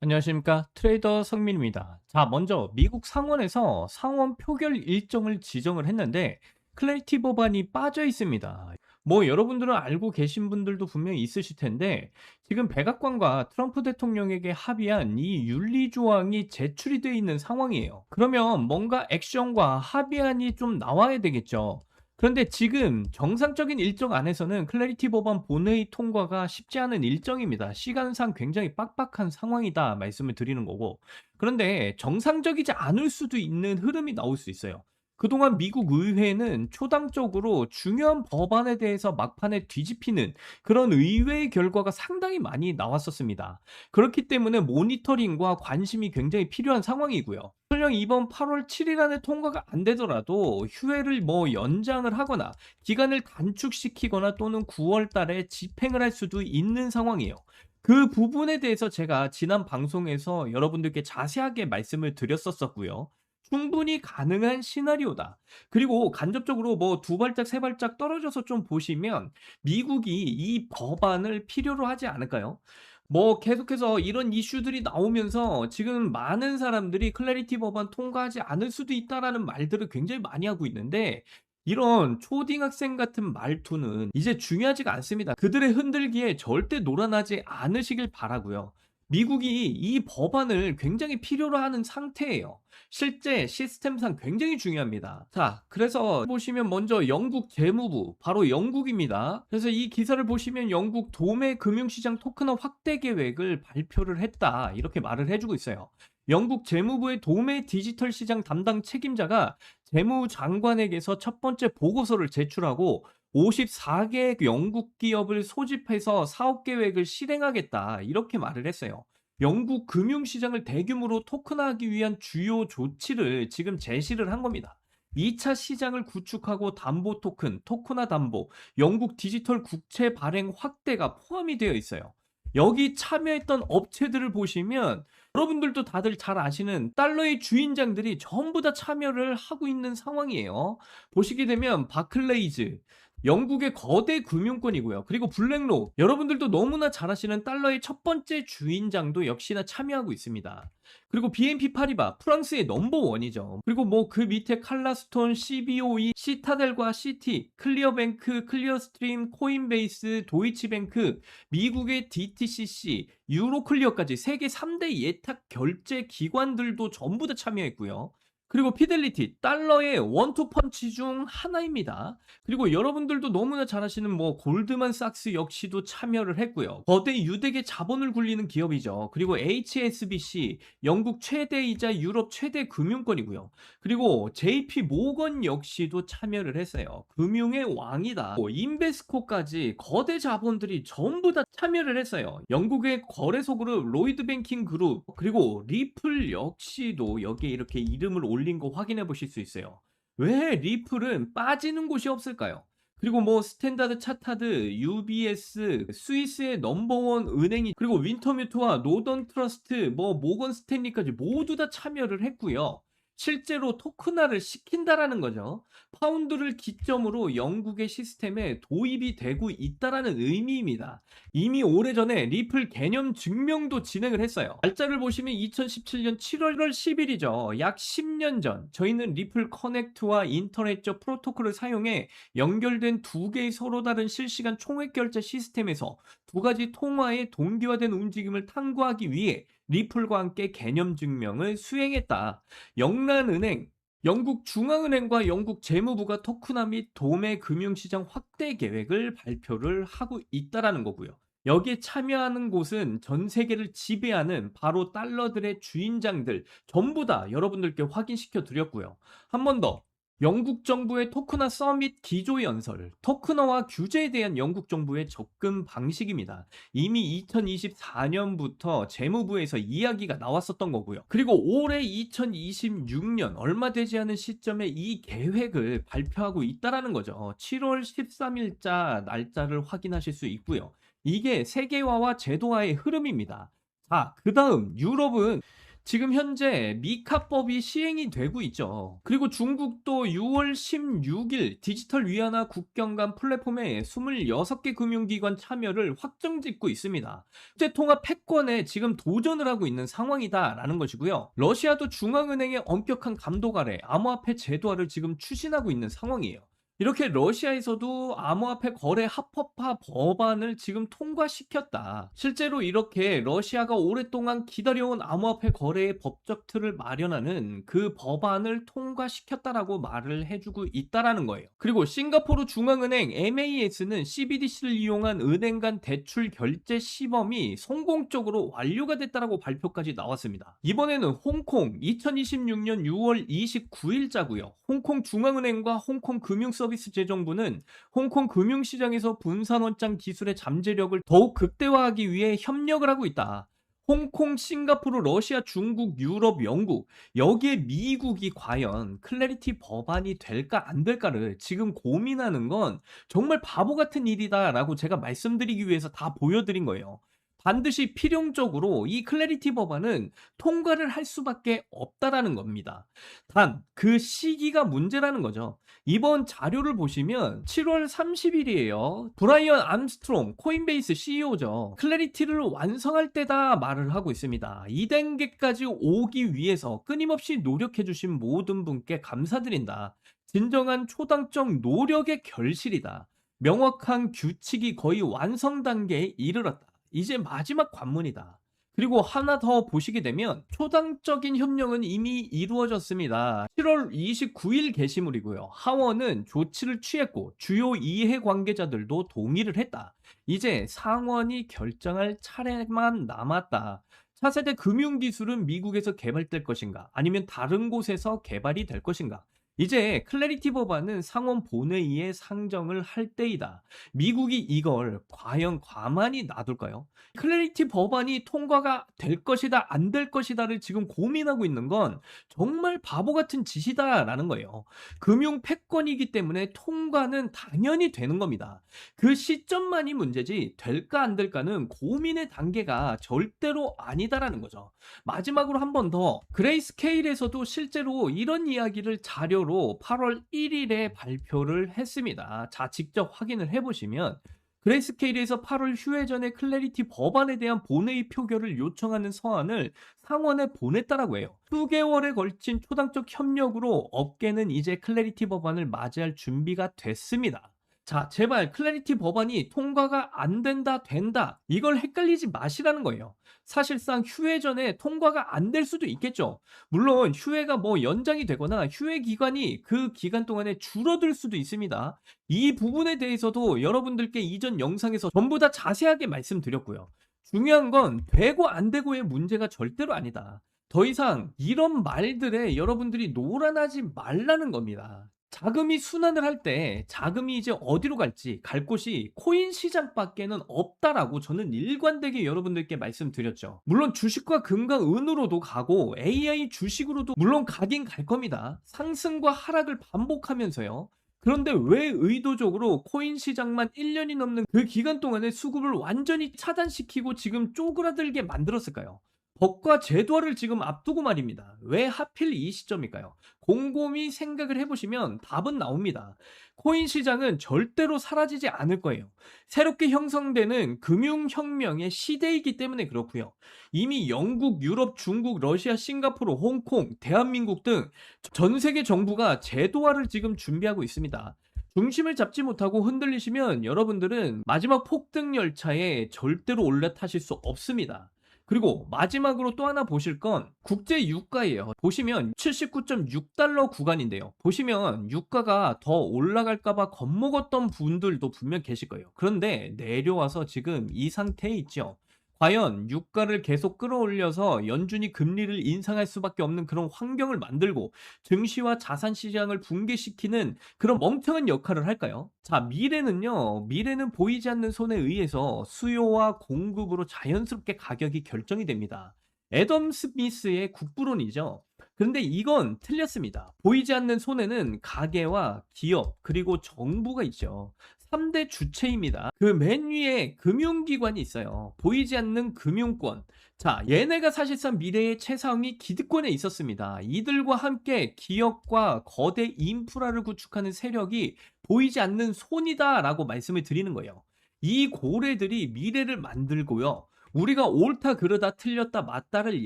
안녕하십니까. 트레이더 성민입니다. 자, 먼저 미국 상원에서 상원 표결 일정을 지정을 했는데 클래리티 법안이 빠져 있습니다. 뭐 여러분들은 알고 계신 분들도 분명히 있으실 텐데 지금 백악관과 트럼프 대통령에게 합의한 이 윤리 조항이 제출이 돼 있는 상황이에요. 그러면 뭔가 액션과 합의안이 좀 나와야 되겠죠. 그런데 지금 정상적인 일정 안에서는 클래리티 법안 본회의 통과가 쉽지 않은 일정입니다. 시간상 굉장히 빡빡한 상황이다 말씀을 드리는 거고. 그런데 정상적이지 않을 수도 있는 흐름이 나올 수 있어요. 그동안 미국 의회는 초당적으로 중요한 법안에 대해서 막판에 뒤집히는 그런 의외의 결과가 상당히 많이 나왔었습니다. 그렇기 때문에 모니터링과 관심이 굉장히 필요한 상황이고요. 설령 이번 8월 7일 안에 통과가 안 되더라도 휴회를 뭐 연장을 하거나 기간을 단축시키거나 또는 9월 달에 집행을 할 수도 있는 상황이에요. 그 부분에 대해서 제가 지난 방송에서 여러분들께 자세하게 말씀을 드렸었고요. 충분히 가능한 시나리오다. 그리고 간접적으로 뭐 두 발짝 세 발짝 떨어져서 좀 보시면 미국이 이 법안을 필요로 하지 않을까요? 뭐 계속해서 이런 이슈들이 나오면서 지금 많은 사람들이 클래리티 법안 통과하지 않을 수도 있다라는 말들을 굉장히 많이 하고 있는데 이런 초딩학생 같은 말투는 이제 중요하지가 않습니다. 그들의 흔들기에 절대 놀아나지 않으시길 바라고요. 미국이 이 법안을 굉장히 필요로 하는 상태예요. 실제 시스템상 굉장히 중요합니다. 자, 그래서 보시면 먼저 영국 재무부, 바로 영국입니다. 그래서 이 기사를 보시면 영국 도매 금융시장 토큰화 확대 계획을 발표를 했다. 이렇게 말을 해주고 있어요. 영국 재무부의 도매 디지털 시장 담당 책임자가 재무장관에게서 첫 번째 보고서를 제출하고 54개 영국 기업을 소집해서 사업 계획을 실행하겠다. 이렇게 말을 했어요. 영국 금융시장을 대규모로 토큰화하기 위한 주요 조치를 지금 제시를 한 겁니다. 2차 시장을 구축하고 담보 토큰, 토큰화 담보, 영국 디지털 국채 발행 확대가 포함이 되어 있어요. 여기 참여했던 업체들을 보시면 여러분들도 다들 잘 아시는 달러의 주인장들이 전부 다 참여를 하고 있는 상황이에요. 보시게 되면 바클레이즈, 영국의 거대 금융권이고요. 그리고 블랙록, 여러분들도 너무나 잘 아시는 달러의 첫 번째 주인장도 역시나 참여하고 있습니다. 그리고 BNP 파리바, 프랑스의 넘버원이죠. 그리고 뭐 그 밑에 칼라스톤, CBOE, 시타델과 시티, 클리어뱅크, 클리어스트림, 코인베이스, 도이치뱅크, 미국의 DTCC, 유로클리어까지 세계 3대 예탁 결제 기관들도 전부 다 참여했고요. 그리고 피델리티, 달러의 원투펀치 중 하나입니다. 그리고 여러분들도 너무나 잘 아시는 뭐 골드만삭스 역시도 참여를 했고요. 거대 유대계 자본을 굴리는 기업이죠. 그리고 HSBC, 영국 최대이자 유럽 최대 금융권이고요. 그리고 JP 모건 역시도 참여를 했어요. 금융의 왕이다. 인베스코까지 거대 자본들이 전부 다 참여를 했어요. 영국의 거래소 그룹 로이드 뱅킹 그룹 그리고 리플 역시도 여기에 이렇게 이름을 올린 거 확인해 보실 수 있어요. 왜 리플은 빠지는 곳이 없을까요? 그리고 뭐 스탠다드 차타드, UBS, 스위스의 넘버원 은행이 그리고 윈터뮤트와 노던 트러스트, 뭐 모건 스탠리까지 모두 다 참여를 했고요. 실제로 토큰화를 시킨다라는 거죠. 파운드를 기점으로 영국의 시스템에 도입이 되고 있다라는 의미입니다. 이미 오래전에 리플 개념 증명도 진행을 했어요. 날짜를 보시면 2017년 7월 10일이죠. 약 10년 전 저희는 리플 커넥트와 인터넷적 프로토콜을 사용해 연결된 두 개의 서로 다른 실시간 총액 결제 시스템에서 두 가지 통화의 동기화된 움직임을 탐구하기 위해 리플과 함께 개념 증명을 수행했다. 영란은행, 영국 중앙은행과 영국 재무부가 토큰화 및 도매 금융시장 확대 계획을 발표를 하고 있다라는 거고요. 여기에 참여하는 곳은 전 세계를 지배하는 바로 달러들의 주인장들 전부 다 여러분들께 확인시켜 드렸고요. 한 번 더. 영국 정부의 토큰화 서밋 기조연설, 토큰화와 규제에 대한 영국 정부의 접근 방식입니다. 이미 2024년부터 재무부에서 이야기가 나왔었던 거고요. 그리고 올해 2026년 얼마 되지 않은 시점에 이 계획을 발표하고 있다라는 거죠. 7월 13일자 날짜를 확인하실 수 있고요. 이게 세계화와 제도화의 흐름입니다. 자, 그 다음 유럽은 지금 현재 미카법이 시행이 되고 있죠. 그리고 중국도 6월 16일 디지털 위안화 국경 간 플랫폼에 26개 금융기관 참여를 확정짓고 있습니다. 국제통화 패권에 지금 도전을 하고 있는 상황이다라는 것이고요. 러시아도 중앙은행의 엄격한 감독 아래 암호화폐 제도화를 지금 추진하고 있는 상황이에요. 이렇게 러시아에서도 암호화폐 거래 합법화 법안을 지금 통과시켰다. 실제로 이렇게 러시아가 오랫동안 기다려온 암호화폐 거래의 법적 틀을 마련하는 그 법안을 통과시켰다라고 말을 해주고 있다라는 거예요. 그리고 싱가포르 중앙은행 MAS는 CBDC를 이용한 은행 간 대출 결제 시범이 성공적으로 완료가 됐다라고 발표까지 나왔습니다. 이번에는 홍콩 2026년 6월 29일자고요. 홍콩 중앙은행과 홍콩 금융서비스재정부는 홍콩 금융시장에서 분산원장 기술의 잠재력을 더욱 극대화하기 위해 협력을 하고 있다. 홍콩, 싱가포르, 러시아, 중국, 유럽, 영국 여기에 미국이 과연 클래리티 법안이 될까 안 될까를 지금 고민하는 건 정말 바보 같은 일이다라고 제가 말씀드리기 위해서 다 보여드린 거예요. 반드시 필용적으로 이 클래리티 법안은 통과를 할 수밖에 없다라는 겁니다. 단 그 시기가 문제라는 거죠. 이번 자료를 보시면 7월 30일이에요. 브라이언 암스트롱 코인베이스 CEO죠. 클래리티를 완성할 때다 말을 하고 있습니다. 이 단계까지 오기 위해서 끊임없이 노력해 주신 모든 분께 감사드린다. 진정한 초당적 노력의 결실이다. 명확한 규칙이 거의 완성 단계에 이르렀다. 이제 마지막 관문이다. 그리고 하나 더 보시게 되면 초당적인 협력은 이미 이루어졌습니다. 7월 29일 게시물이고요. 하원은 조치를 취했고 주요 이해관계자들도 동의를 했다. 이제 상원이 결정할 차례만 남았다. 차세대 금융기술은 미국에서 개발될 것인가? 아니면 다른 곳에서 개발이 될 것인가? 이제 클래리티 법안은 상원 본회의에 상정을 할 때이다. 미국이 이걸 과연 가만히 놔둘까요? 클래리티 법안이 통과가 될 것이다, 안 될 것이다를 지금 고민하고 있는 건 정말 바보 같은 짓이다라는 거예요. 금융 패권이기 때문에 통과는 당연히 되는 겁니다. 그 시점만이 문제지 될까 안 될까는 고민의 단계가 절대로 아니다라는 거죠. 마지막으로 한 번 더 그레이스케일에서도 실제로 이런 이야기를 자료로 8월 1일에 발표를 했습니다. 자, 직접 확인을 해보시면 그레이스케일에서 8월 휴회 전에 클래리티 법안에 대한 본회의 표결을 요청하는 서한을 상원에 보냈다라고 해요. 수개월에 걸친 초당적 협력으로 업계는 이제 클래리티 법안을 맞이할 준비가 됐습니다. 자, 제발 클래리티 법안이 통과가 안 된다, 된다. 이걸 헷갈리지 마시라는 거예요. 사실상 휴회 전에 통과가 안 될 수도 있겠죠. 물론 휴회가 뭐 연장이 되거나 휴회 기간이 그 기간 동안에 줄어들 수도 있습니다. 이 부분에 대해서도 여러분들께 이전 영상에서 전부 다 자세하게 말씀드렸고요. 중요한 건 되고 안 되고의 문제가 절대로 아니다. 더 이상 이런 말들에 여러분들이 놀아나지 말라는 겁니다. 자금이 순환을 할 때 자금이 이제 어디로 갈지 갈 곳이 코인 시장밖에는 없다라고 저는 일관되게 여러분들께 말씀드렸죠. 물론 주식과 금과 은으로도 가고 AI 주식으로도 물론 가긴 갈 겁니다. 상승과 하락을 반복하면서요. 그런데 왜 의도적으로 코인 시장만 1년이 넘는 그 기간 동안에 수급을 완전히 차단시키고 지금 쪼그라들게 만들었을까요? 법과 제도화를 지금 앞두고 말입니다. 왜 하필 이 시점일까요? 곰곰이 생각을 해보시면 답은 나옵니다. 코인 시장은 절대로 사라지지 않을 거예요. 새롭게 형성되는 금융혁명의 시대이기 때문에 그렇고요. 이미 영국, 유럽, 중국, 러시아, 싱가포르, 홍콩, 대한민국 등 전 세계 정부가 제도화를 지금 준비하고 있습니다. 중심을 잡지 못하고 흔들리시면 여러분들은 마지막 폭등 열차에 절대로 올라타실 수 없습니다. 그리고 마지막으로 또 하나 보실 건 국제 유가예요. 보시면 79.6달러 구간인데요. 보시면 유가가 더 올라갈까봐 겁먹었던 분들도 분명 계실 거예요. 그런데 내려와서 지금 이 상태에 있죠. 과연 유가를 계속 끌어올려서 연준이 금리를 인상할 수밖에 없는 그런 환경을 만들고 증시와 자산 시장을 붕괴시키는 그런 멍청한 역할을 할까요? 자, 미래는 보이지 않는 손에 의해서 수요와 공급으로 자연스럽게 가격이 결정이 됩니다. 애덤 스미스의 국부론이죠. 그런데 이건 틀렸습니다. 보이지 않는 손에는 가계와 기업 그리고 정부가 있죠. 3대 주체입니다. 그 맨 위에 금융기관이 있어요. 보이지 않는 금융권. 자, 얘네가 사실상 미래의 최상위 기득권에 있었습니다. 이들과 함께 기업과 거대 인프라를 구축하는 세력이 보이지 않는 손이다라고 말씀을 드리는 거예요. 이 고래들이 미래를 만들고요. 우리가 옳다 그르다 틀렸다 맞다를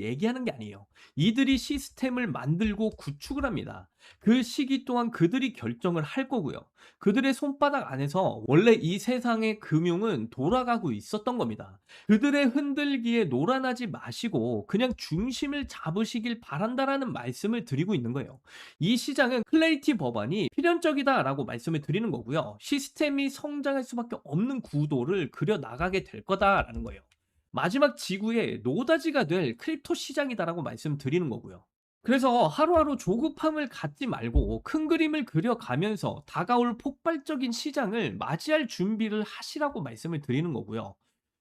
얘기하는 게 아니에요. 이들이 시스템을 만들고 구축을 합니다. 그 시기 또한 그들이 결정을 할 거고요. 그들의 손바닥 안에서 원래 이 세상의 금융은 돌아가고 있었던 겁니다. 그들의 흔들기에 놀아나지 마시고 그냥 중심을 잡으시길 바란다라는 말씀을 드리고 있는 거예요. 이 시장은 클래리티 법안이 필연적이다라고 말씀을 드리는 거고요. 시스템이 성장할 수밖에 없는 구도를 그려 나가게 될 거다라는 거예요. 마지막 지구의 노다지가 될 크립토 시장이다라고 말씀드리는 거고요. 그래서 하루하루 조급함을 갖지 말고 큰 그림을 그려가면서 다가올 폭발적인 시장을 맞이할 준비를 하시라고 말씀을 드리는 거고요.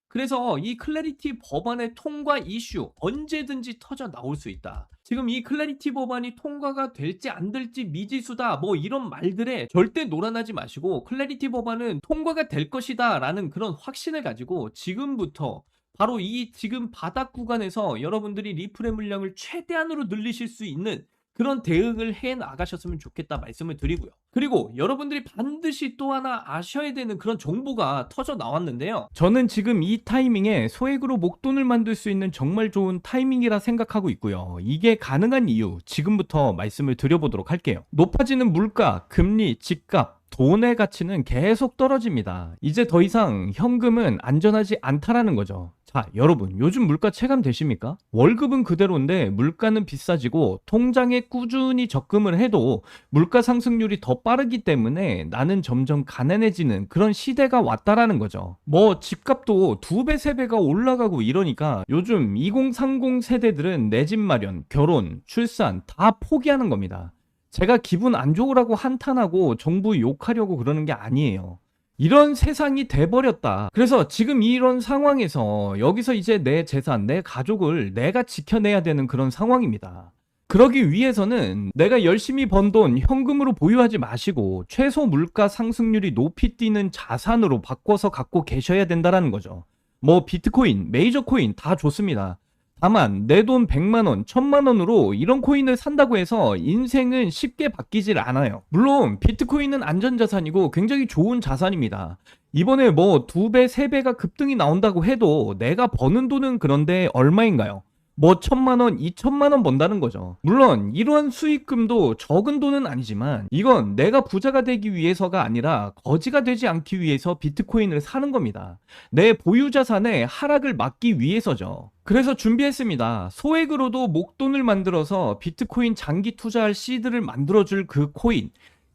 그래서 이 클래리티 법안의 통과 이슈 언제든지 터져 나올 수 있다. 지금 이 클래리티 법안이 통과가 될지 안 될지 미지수다 뭐 이런 말들에 절대 놀아나지 마시고 클래리티 법안은 통과가 될 것이다 라는 그런 확신을 가지고 지금부터 바로 이 지금 바닥 구간에서 여러분들이 리플의 물량을 최대한으로 늘리실 수 있는 그런 대응을 해 나가셨으면 좋겠다 말씀을 드리고요. 그리고 여러분들이 반드시 또 하나 아셔야 되는 그런 정보가 터져 나왔는데요. 저는 지금 이 타이밍에 소액으로 목돈을 만들 수 있는 정말 좋은 타이밍이라 생각하고 있고요. 이게 가능한 이유 지금부터 말씀을 드려보도록 할게요. 높아지는 물가, 금리, 집값, 돈의 가치는 계속 떨어집니다. 이제 더 이상 현금은 안전하지 않다라는 거죠. 자, 여러분, 요즘 물가 체감되십니까? 월급은 그대로인데 물가는 비싸지고 통장에 꾸준히 적금을 해도 물가 상승률이 더 빠르기 때문에 나는 점점 가난해지는 그런 시대가 왔다라는 거죠. 뭐 집값도 2배, 3배가 올라가고 이러니까 요즘 2030 세대들은 내 집 마련, 결혼, 출산 다 포기하는 겁니다. 제가 기분 안 좋으라고 한탄하고 정부 욕하려고 그러는 게 아니에요. 이런 세상이 돼버렸다. 그래서 지금 이런 상황에서 여기서 이제 내 재산, 내 가족을 내가 지켜내야 되는 그런 상황입니다. 그러기 위해서는 내가 열심히 번 돈 현금으로 보유하지 마시고 최소 물가 상승률이 높이 뛰는 자산으로 바꿔서 갖고 계셔야 된다는 거죠. 뭐 비트코인, 메이저 코인 다 좋습니다. 다만 내 돈 100만 원, 1000만 원으로 이런 코인을 산다고 해서 인생은 쉽게 바뀌질 않아요. 물론 비트코인은 안전자산이고 굉장히 좋은 자산입니다. 이번에 뭐 2배, 3배가 급등이 나온다고 해도 내가 버는 돈은 그런데 얼마인가요? 뭐 1000만 원, 2000만 원 번다는 거죠. 물론 이러한 수익금도 적은 돈은 아니지만 이건 내가 부자가 되기 위해서가 아니라 거지가 되지 않기 위해서 비트코인을 사는 겁니다. 내 보유 자산의 하락을 막기 위해서죠. 그래서 준비했습니다. 소액으로도 목돈을 만들어서 비트코인 장기 투자할 시드를 만들어줄 그 코인.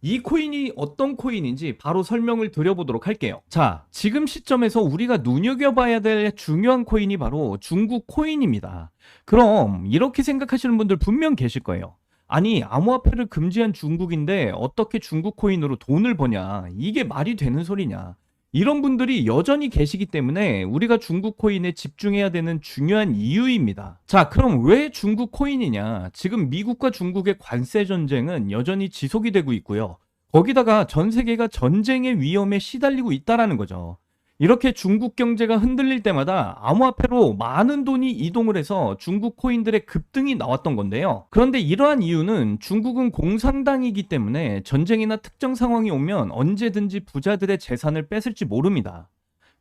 이 코인이 어떤 코인인지 바로 설명을 드려보도록 할게요. 자, 지금 시점에서 우리가 눈여겨봐야 될 중요한 코인이 바로 중국 코인입니다. 그럼 이렇게 생각하시는 분들 분명 계실 거예요. 아니, 암호화폐를 금지한 중국인데 어떻게 중국 코인으로 돈을 버냐? 이게 말이 되는 소리냐? 이런 분들이 여전히 계시기 때문에 우리가 중국 코인에 집중해야 되는 중요한 이유입니다. 자, 그럼 왜 중국 코인이냐? 지금 미국과 중국의 관세 전쟁은 여전히 지속이 되고 있고요. 거기다가 전 세계가 전쟁의 위험에 시달리고 있다라는 거죠. 이렇게 중국 경제가 흔들릴 때마다 암호화폐로 많은 돈이 이동을 해서 중국 코인들의 급등이 나왔던 건데요. 그런데 이러한 이유는 중국은 공산당이기 때문에 전쟁이나 특정 상황이 오면 언제든지 부자들의 재산을 뺏을지 모릅니다.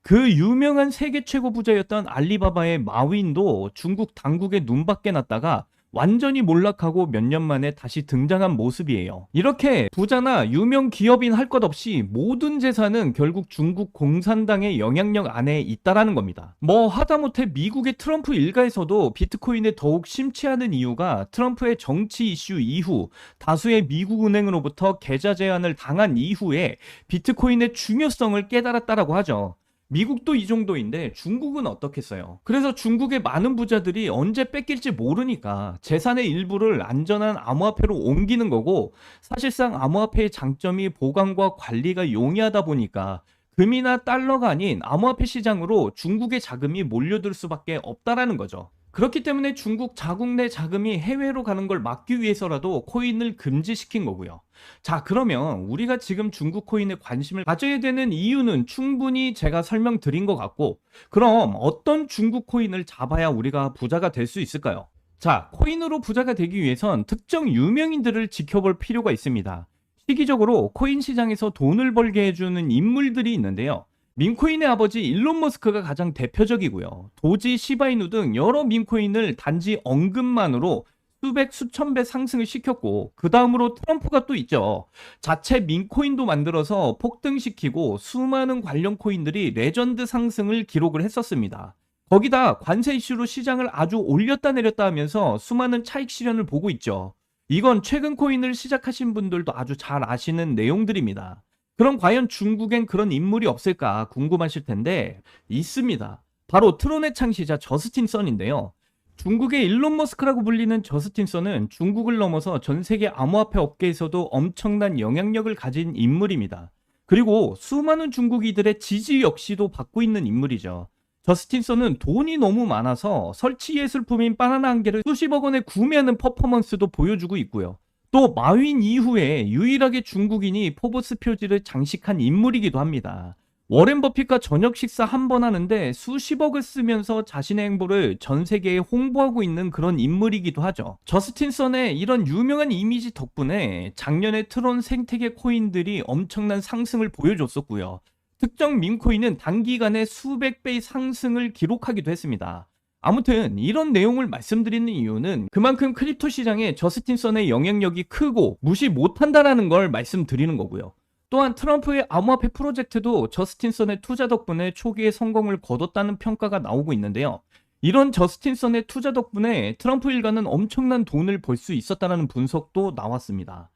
그 유명한 세계 최고 부자였던 알리바바의 마윈도 중국 당국의 눈밖에 났다가 완전히 몰락하고 몇 년 만에 다시 등장한 모습이에요. 이렇게 부자나 유명 기업인 할 것 없이 모든 재산은 결국 중국 공산당의 영향력 안에 있다라는 겁니다. 뭐 하다못해 미국의 트럼프 일가에서도 비트코인에 더욱 심취하는 이유가 트럼프의 정치 이슈 이후 다수의 미국 은행으로부터 계좌 제한을 당한 이후에 비트코인의 중요성을 깨달았다라고 하죠. 미국도 이 정도인데 중국은 어떻겠어요? 그래서 중국의 많은 부자들이 언제 뺏길지 모르니까 재산의 일부를 안전한 암호화폐로 옮기는 거고, 사실상 암호화폐의 장점이 보관과 관리가 용이하다 보니까 금이나 달러가 아닌 암호화폐 시장으로 중국의 자금이 몰려들 수밖에 없다라는 거죠. 그렇기 때문에 중국 자국 내 자금이 해외로 가는 걸 막기 위해서라도 코인을 금지시킨 거고요. 자, 그러면 우리가 지금 중국 코인에 관심을 가져야 되는 이유는 충분히 제가 설명드린 것 같고, 그럼 어떤 중국 코인을 잡아야 우리가 부자가 될 수 있을까요? 자, 코인으로 부자가 되기 위해선 특정 유명인들을 지켜볼 필요가 있습니다. 시기적으로 코인 시장에서 돈을 벌게 해주는 인물들이 있는데요. 밈코인의 아버지 일론 머스크가 가장 대표적이고요. 도지, 시바이누 등 여러 밈코인을 단지 언급만으로 수백, 수천 배 상승을 시켰고, 그 다음으로 트럼프가 또 있죠. 자체 밈코인도 만들어서 폭등시키고 수많은 관련 코인들이 레전드 상승을 기록을 했었습니다. 거기다 관세 이슈로 시장을 아주 올렸다 내렸다 하면서 수많은 차익 실현을 보고 있죠. 이건 최근 코인을 시작하신 분들도 아주 잘 아시는 내용들입니다. 그럼 과연 중국엔 그런 인물이 없을까 궁금하실 텐데 있습니다. 바로 트론의 창시자 저스틴 선인데요. 중국의 일론 머스크라고 불리는 저스틴 선은 중국을 넘어서 전 세계 암호화폐 업계에서도 엄청난 영향력을 가진 인물입니다. 그리고 수많은 중국인들의 지지 역시도 받고 있는 인물이죠. 저스틴 선은 돈이 너무 많아서 설치 예술품인 바나나 한 개를 수십억 원에 구매하는 퍼포먼스도 보여주고 있고요. 또 마윈 이후에 유일하게 중국인이 포브스 표지를 장식한 인물이기도 합니다. 워렌 버핏과 저녁 식사 한 번 하는데 수십억을 쓰면서 자신의 행보를 전 세계에 홍보하고 있는 그런 인물이기도 하죠. 저스틴 선의 이런 유명한 이미지 덕분에 작년에 트론 생태계 코인들이 엄청난 상승을 보여줬었고요. 특정 밈코인은 단기간에 수백 배의 상승을 기록하기도 했습니다. 아무튼 이런 내용을 말씀드리는 이유는 그만큼 크립토 시장에 저스틴 선의 영향력이 크고 무시 못한다라는 걸 말씀드리는 거고요. 또한 트럼프의 암호화폐 프로젝트도 저스틴 선의 투자 덕분에 초기에 성공을 거뒀다는 평가가 나오고 있는데요. 이런 저스틴 선의 투자 덕분에 트럼프 일가는 엄청난 돈을 벌 수 있었다는 분석도 나왔습니다.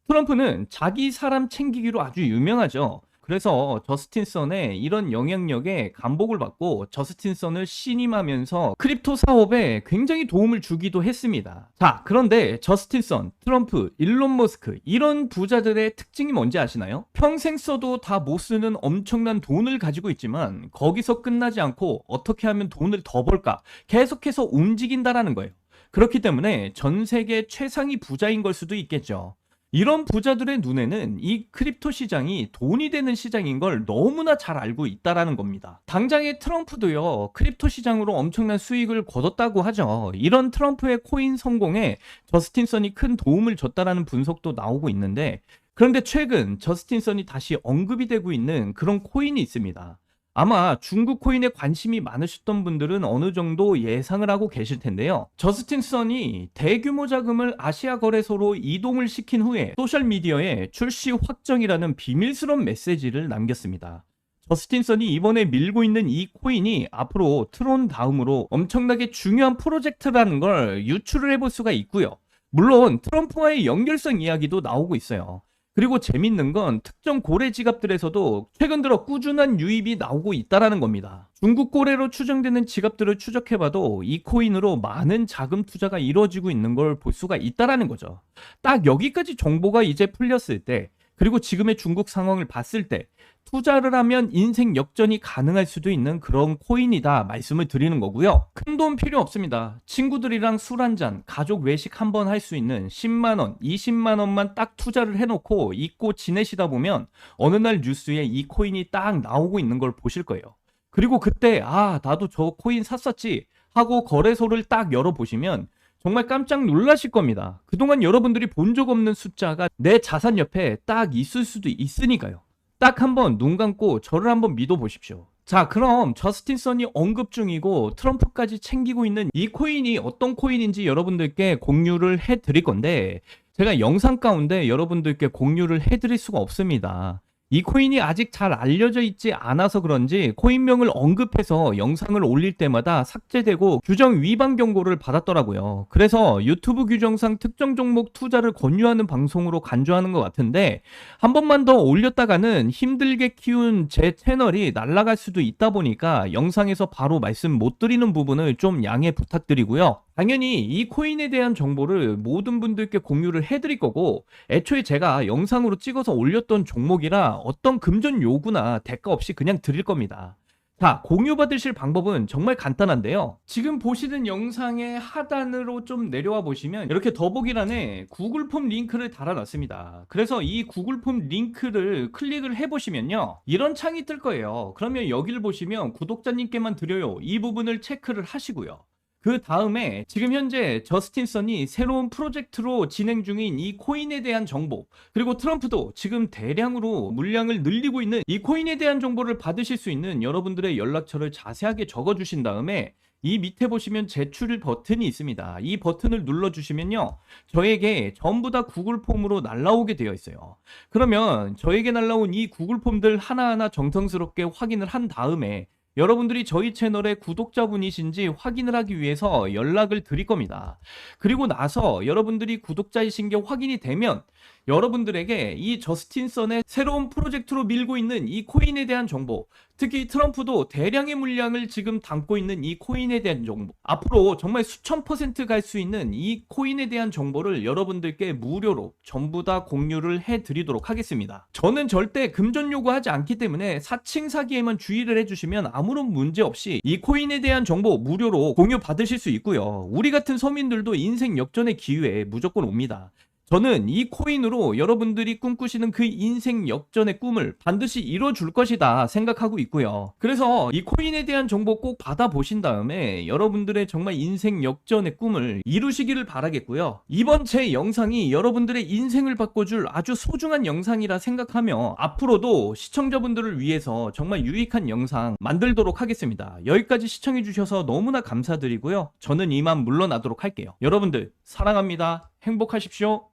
트럼프는 자기 사람 챙기기로 아주 유명하죠. 그래서 저스틴 선의 이런 영향력에 감복을 받고 저스틴 선을 신임하면서 크립토 사업에 굉장히 도움을 주기도 했습니다. 자, 그런데 저스틴 선, 트럼프, 일론 머스크 이런 부자들의 특징이 뭔지 아시나요? 평생 써도 다 못 쓰는 엄청난 돈을 가지고 있지만 거기서 끝나지 않고 어떻게 하면 돈을 더 벌까 계속해서 움직인다라는 거예요. 그렇기 때문에 전 세계 최상위 부자인 걸 수도 있겠죠. 이런 부자들의 눈에는 이 크립토 시장이 돈이 되는 시장인 걸 너무나 잘 알고 있다라는 겁니다. 당장의 트럼프도요, 크립토 시장으로 엄청난 수익을 거뒀다고 하죠. 이런 트럼프의 코인 성공에 저스틴 선이 큰 도움을 줬다라는 분석도 나오고 있는데, 그런데 최근 저스틴 선이 다시 언급이 되고 있는 그런 코인이 있습니다. 아마 중국 코인에 관심이 많으셨던 분들은 어느 정도 예상을 하고 계실 텐데요. 저스틴 선이 대규모 자금을 아시아 거래소로 이동을 시킨 후에 소셜미디어에 출시 확정이라는 비밀스러운 메시지를 남겼습니다. 저스틴 선이 이번에 밀고 있는 이 코인이 앞으로 트론 다음으로 엄청나게 중요한 프로젝트라는 걸 유출을 해볼 수가 있고요. 물론 트럼프와의 연결성 이야기도 나오고 있어요. 그리고 재밌는 건 특정 고래 지갑들에서도 최근 들어 꾸준한 유입이 나오고 있다는 겁니다. 중국 고래로 추정되는 지갑들을 추적해봐도 이 코인으로 많은 자금 투자가 이루어지고 있는 걸 볼 수가 있다는 거죠. 딱 여기까지 정보가 이제 풀렸을 때, 그리고 지금의 중국 상황을 봤을 때 투자를 하면 인생 역전이 가능할 수도 있는 그런 코인이다 말씀을 드리는 거고요. 큰 돈 필요 없습니다. 친구들이랑 술 한잔, 가족 외식 한번 할 수 있는 10만원, 20만원만 딱 투자를 해놓고 잊고 지내시다 보면 어느 날 뉴스에 이 코인이 딱 나오고 있는 걸 보실 거예요. 그리고 그때 나도 저 코인 샀었지 하고 거래소를 딱 열어보시면 정말 깜짝 놀라실 겁니다. 그동안 여러분들이 본 적 없는 숫자가 내 자산 옆에 딱 있을 수도 있으니까요. 딱 한번 눈 감고 저를 한번 믿어보십시오. 자, 그럼 저스틴 선이 언급 중이고 트럼프까지 챙기고 있는 이 코인이 어떤 코인인지 여러분들께 공유를 해드릴 건데, 제가 영상 가운데 여러분들께 공유를 해드릴 수가 없습니다. 이 코인이 아직 잘 알려져 있지 않아서 그런지 코인명을 언급해서 영상을 올릴 때마다 삭제되고 규정 위반 경고를 받았더라고요. 그래서 유튜브 규정상 특정 종목 투자를 권유하는 방송으로 간주하는 것 같은데, 한 번만 더 올렸다가는 힘들게 키운 제 채널이 날아갈 수도 있다 보니까 영상에서 바로 말씀 못 드리는 부분을 좀 양해 부탁드리고요. 당연히 이 코인에 대한 정보를 모든 분들께 공유를 해드릴 거고, 애초에 제가 영상으로 찍어서 올렸던 종목이라 어떤 금전 요구나 대가 없이 그냥 드릴 겁니다. 자, 공유받으실 방법은 정말 간단한데요. 지금 보시는 영상의 하단으로 좀 내려와 보시면 이렇게 더보기란에 구글 폼 링크를 달아놨습니다. 그래서 이 구글 폼 링크를 클릭을 해보시면요, 이런 창이 뜰 거예요. 그러면 여기를 보시면 구독자님께만 드려요, 이 부분을 체크를 하시고요. 그 다음에 지금 현재 저스틴 선이 새로운 프로젝트로 진행 중인 이 코인에 대한 정보, 그리고 트럼프도 지금 대량으로 물량을 늘리고 있는 이 코인에 대한 정보를 받으실 수 있는 여러분들의 연락처를 자세하게 적어 주신 다음에 이 밑에 보시면 제출 버튼이 있습니다. 이 버튼을 눌러 주시면요, 저에게 전부 다 구글 폼으로 날라오게 되어 있어요. 그러면 저에게 날라온 이 구글 폼들 하나하나 정성스럽게 확인을 한 다음에 여러분들이 저희 채널의 구독자분이신지 확인을 하기 위해서 연락을 드릴 겁니다. 그리고 나서 여러분들이 구독자이신 게 확인이 되면 여러분들에게 이 저스틴 선의 새로운 프로젝트로 밀고 있는 이 코인에 대한 정보, 특히 트럼프도 대량의 물량을 지금 담고 있는 이 코인에 대한 정보, 앞으로 정말 수천 % 갈 수 있는 이 코인에 대한 정보를 여러분들께 무료로 전부 다 공유를 해드리도록 하겠습니다. 저는 절대 금전 요구하지 않기 때문에 사칭 사기에만 주의를 해주시면 아무런 문제 없이 이 코인에 대한 정보 무료로 공유 받으실 수 있고요. 우리 같은 서민들도 인생 역전의 기회에 무조건 옵니다. 저는 이 코인으로 여러분들이 꿈꾸시는 그 인생 역전의 꿈을 반드시 이뤄줄 것이다 생각하고 있고요. 그래서 이 코인에 대한 정보 꼭 받아보신 다음에 여러분들의 정말 인생 역전의 꿈을 이루시기를 바라겠고요. 이번 제 영상이 여러분들의 인생을 바꿔줄 아주 소중한 영상이라 생각하며 앞으로도 시청자분들을 위해서 정말 유익한 영상 만들도록 하겠습니다. 여기까지 시청해주셔서 너무나 감사드리고요. 저는 이만 물러나도록 할게요. 여러분들 사랑합니다. 행복하십시오.